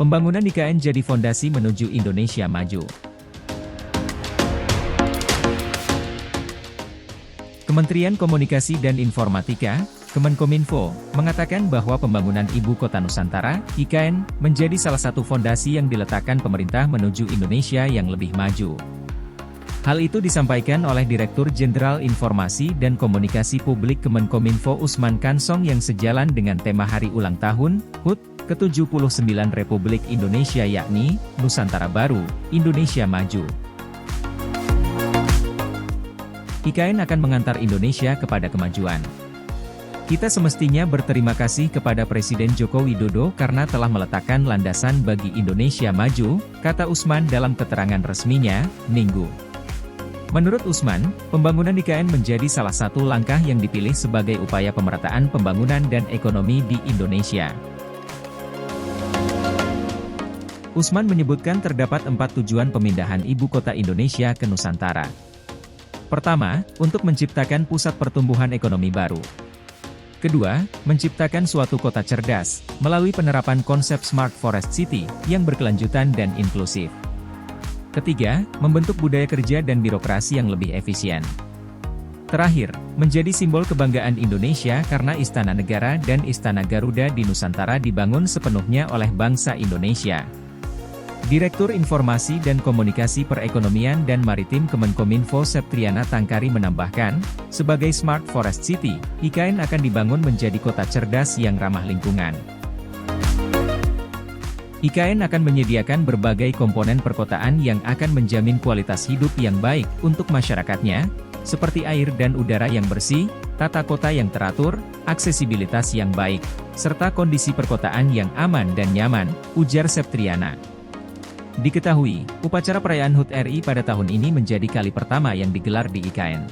Pembangunan IKN jadi fondasi menuju Indonesia maju. Kementerian Komunikasi dan Informatika, Kemenkominfo, mengatakan bahwa pembangunan Ibu Kota Nusantara, IKN, menjadi salah satu fondasi yang diletakkan pemerintah menuju Indonesia yang lebih maju. Hal itu disampaikan oleh Direktur Jenderal Informasi dan Komunikasi Publik Kemenkominfo Usman Kansong yang sejalan dengan tema Hari Ulang Tahun, HUT, ke-79 Republik Indonesia yakni, Nusantara Baru, Indonesia Maju. IKN akan mengantar Indonesia kepada kemajuan. Kita semestinya berterima kasih kepada Presiden Joko Widodo karena telah meletakkan landasan bagi Indonesia Maju, kata Usman dalam keterangan resminya, Minggu. Menurut Usman, pembangunan IKN menjadi salah satu langkah yang dipilih sebagai upaya pemerataan pembangunan dan ekonomi di Indonesia. Usman menyebutkan terdapat 4 tujuan pemindahan Ibu Kota Indonesia ke Nusantara. Pertama, untuk menciptakan pusat pertumbuhan ekonomi baru. Kedua, menciptakan suatu kota cerdas, melalui penerapan konsep Smart Forest City, yang berkelanjutan dan inklusif. Ketiga, membentuk budaya kerja dan birokrasi yang lebih efisien. Terakhir, menjadi simbol kebanggaan Indonesia karena Istana Negara dan Istana Garuda di Nusantara dibangun sepenuhnya oleh bangsa Indonesia. Direktur Informasi dan Komunikasi Perekonomian dan Maritim Kemenkominfo Septriana Tangkari menambahkan, sebagai Smart Forest City, IKN akan dibangun menjadi kota cerdas yang ramah lingkungan. IKN akan menyediakan berbagai komponen perkotaan yang akan menjamin kualitas hidup yang baik untuk masyarakatnya, seperti air dan udara yang bersih, tata kota yang teratur, aksesibilitas yang baik, serta kondisi perkotaan yang aman dan nyaman, ujar Septriana. Diketahui, upacara perayaan HUT RI pada tahun ini menjadi kali pertama yang digelar di IKN.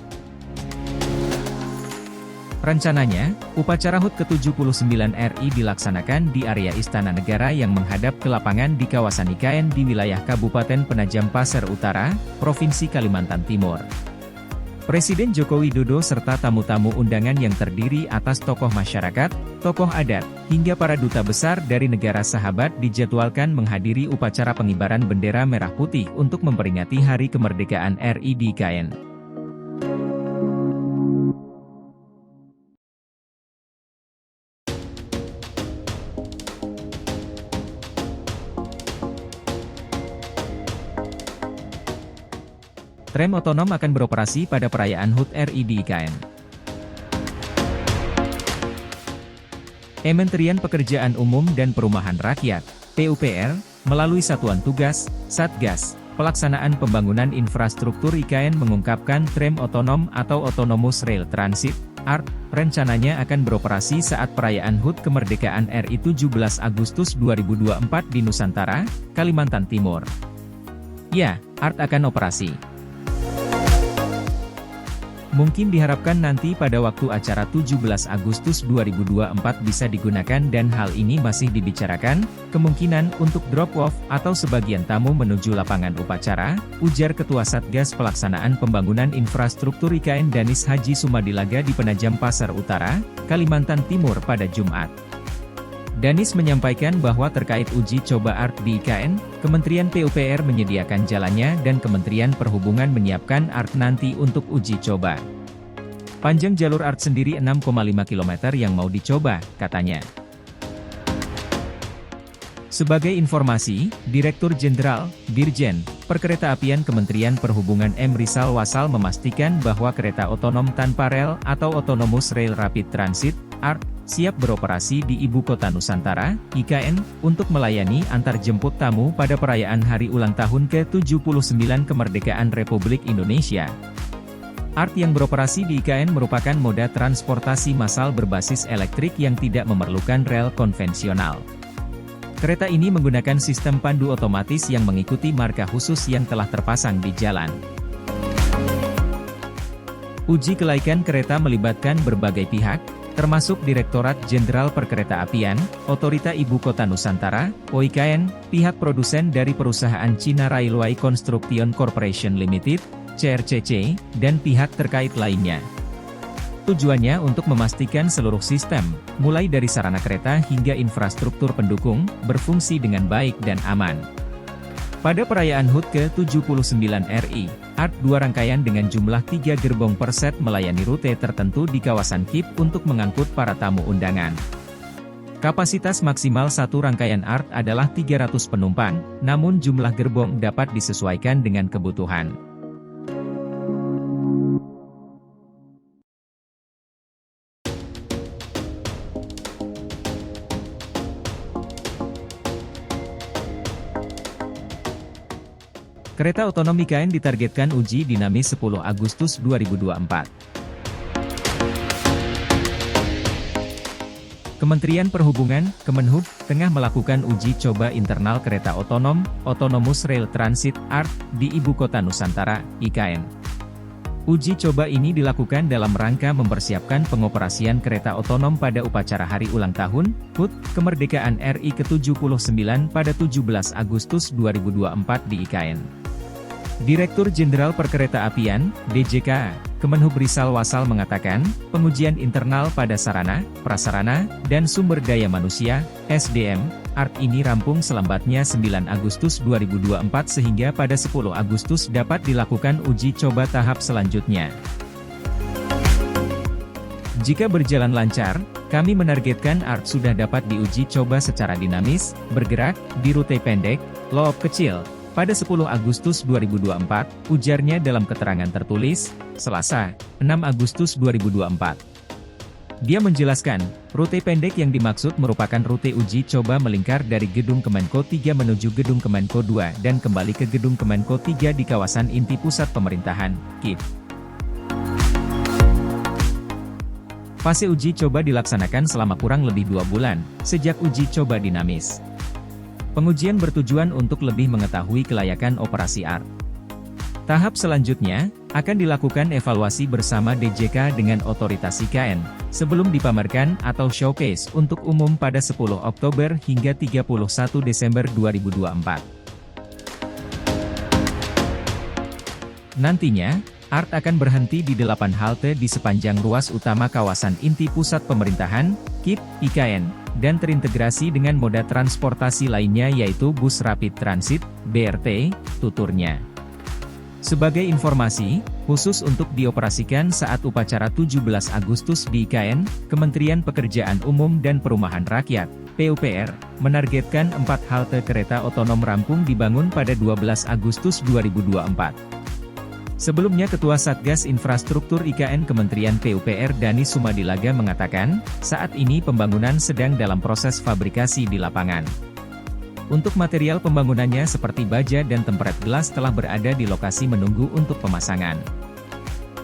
Rencananya, upacara HUT ke-79 RI dilaksanakan di area Istana Negara yang menghadap ke lapangan di kawasan IKN di wilayah Kabupaten Penajam Pasir Utara, Provinsi Kalimantan Timur. Presiden Joko Widodo serta tamu-tamu undangan yang terdiri atas tokoh masyarakat, tokoh adat, hingga para duta besar dari negara sahabat dijadwalkan menghadiri upacara pengibaran bendera merah putih untuk memperingati Hari Kemerdekaan RI di IKN. Tram otonom akan beroperasi pada perayaan HUT RI di IKN. Kementerian Pekerjaan Umum dan Perumahan Rakyat, PUPR, melalui Satuan Tugas, Satgas, Pelaksanaan Pembangunan Infrastruktur IKN mengungkapkan tram otonom atau Autonomous Rail Transit, ART, rencananya akan beroperasi saat perayaan HUT Kemerdekaan RI 17 Agustus 2024 di Nusantara, Kalimantan Timur. Ya, ART akan operasi. Mungkin diharapkan nanti pada waktu acara 17 Agustus 2024 bisa digunakan dan hal ini masih dibicarakan, kemungkinan untuk drop-off atau sebagian tamu menuju lapangan upacara, ujar Ketua Satgas Pelaksanaan Pembangunan Infrastruktur IKN Danis Haji Sumadilaga di Penajam Pasir Utara, Kalimantan Timur pada Jumat. Danis menyampaikan bahwa terkait uji coba ART di IKN, Kementerian PUPR menyediakan jalannya dan Kementerian Perhubungan menyiapkan ART nanti untuk uji coba. Panjang jalur ART sendiri 6,5 km yang mau dicoba, katanya. Sebagai informasi, Direktur Jenderal, Dirjen, Perkeretaapian Kementerian Perhubungan M. Rizal Wasal memastikan bahwa kereta otonom tanpa rel atau Autonomous Rail Rapid Transit, ART, siap beroperasi di Ibu Kota Nusantara, IKN, untuk melayani antar jemput tamu pada perayaan Hari Ulang Tahun ke-79 Kemerdekaan Republik Indonesia. ART yang beroperasi di IKN merupakan moda transportasi massal berbasis elektrik yang tidak memerlukan rel konvensional. Kereta ini menggunakan sistem pandu otomatis yang mengikuti marka khusus yang telah terpasang di jalan. Uji kelaikan kereta melibatkan berbagai pihak, termasuk Direktorat Jenderal Perkeretaapian, Otorita Ibu Kota Nusantara, OIKN, pihak produsen dari perusahaan China Railway Construction Corporation Limited, CRCC, dan pihak terkait lainnya. Tujuannya untuk memastikan seluruh sistem, mulai dari sarana kereta hingga infrastruktur pendukung, berfungsi dengan baik dan aman. Pada perayaan HUT ke-79 RI, ART 2 rangkaian dengan jumlah 3 gerbong per set melayani rute tertentu di kawasan KIP untuk mengangkut para tamu undangan. Kapasitas maksimal satu rangkaian ART adalah 300 penumpang, namun jumlah gerbong dapat disesuaikan dengan kebutuhan. Kereta otonom IKN ditargetkan uji dinamis 10 Agustus 2024. Kementerian Perhubungan, Kemenhub, tengah melakukan uji coba internal kereta otonom, Autonomous Rail Transit, ART, di Ibu Kota Nusantara, IKN. Uji coba ini dilakukan dalam rangka mempersiapkan pengoperasian kereta otonom pada upacara Hari Ulang Tahun, HUT, Kemerdekaan RI ke-79 pada 17 Agustus 2024 di IKN. Direktur Jenderal Perkeretaapian, DJKA, Kemenhub Rizal Wasal mengatakan, pengujian internal pada sarana, prasarana, dan sumber daya manusia, SDM, ART ini rampung selambatnya 9 Agustus 2024 sehingga pada 10 Agustus dapat dilakukan uji coba tahap selanjutnya. Jika berjalan lancar, kami menargetkan ART sudah dapat diuji coba secara dinamis, bergerak, di rute pendek, loop kecil, pada 10 Agustus 2024, ujarnya dalam keterangan tertulis, Selasa, 6 Agustus 2024. Dia menjelaskan, rute pendek yang dimaksud merupakan rute uji coba melingkar dari Gedung Kemenko 3 menuju Gedung Kemenko 2 dan kembali ke Gedung Kemenko 3 di kawasan inti pusat pemerintahan, KIP. Fase uji coba dilaksanakan selama kurang lebih 2 bulan, sejak uji coba dinamis. Pengujian bertujuan untuk lebih mengetahui kelayakan operasi ART. Tahap selanjutnya, akan dilakukan evaluasi bersama DJK dengan otoritas IKN, sebelum dipamerkan atau showcase untuk umum pada 10 Oktober hingga 31 Desember 2024. Nantinya, ART akan berhenti di 8 halte di sepanjang ruas utama kawasan inti pusat pemerintahan, KIP, IKN, dan terintegrasi dengan moda transportasi lainnya yaitu bus rapid transit, BRT, tuturnya. Sebagai informasi, khusus untuk dioperasikan saat upacara 17 Agustus di IKN, Kementerian Pekerjaan Umum dan Perumahan Rakyat, PUPR, menargetkan 4 halte kereta otonom rampung dibangun pada 12 Agustus 2024. Sebelumnya Ketua Satgas Infrastruktur IKN Kementerian PUPR Dani Sumadilaga mengatakan, saat ini pembangunan sedang dalam proses fabrikasi di lapangan. Untuk material pembangunannya seperti baja dan temperet gelas telah berada di lokasi menunggu untuk pemasangan.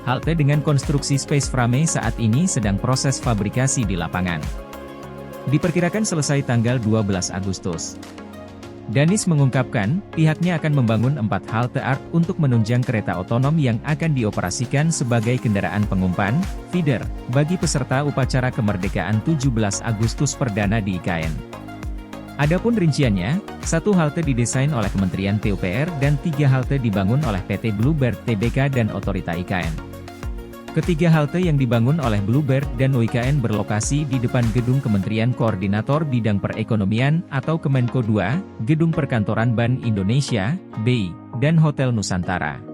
Halte dengan konstruksi space frame saat ini sedang proses fabrikasi di lapangan. Diperkirakan selesai tanggal 12 Agustus. Danis mengungkapkan, pihaknya akan membangun 4 halte ART untuk menunjang kereta otonom yang akan dioperasikan sebagai kendaraan pengumpan, feeder, bagi peserta upacara kemerdekaan 17 Agustus perdana di IKN. Adapun rinciannya, 1 halte didesain oleh Kementerian PUPR dan 3 halte dibangun oleh PT Bluebird Tbk dan Otorita IKN. Ketiga halte yang dibangun oleh Bluebird dan OIKN berlokasi di depan Gedung Kementerian Koordinator Bidang Perekonomian atau Kemenko 2, Gedung Perkantoran Bank Indonesia, BI, dan Hotel Nusantara.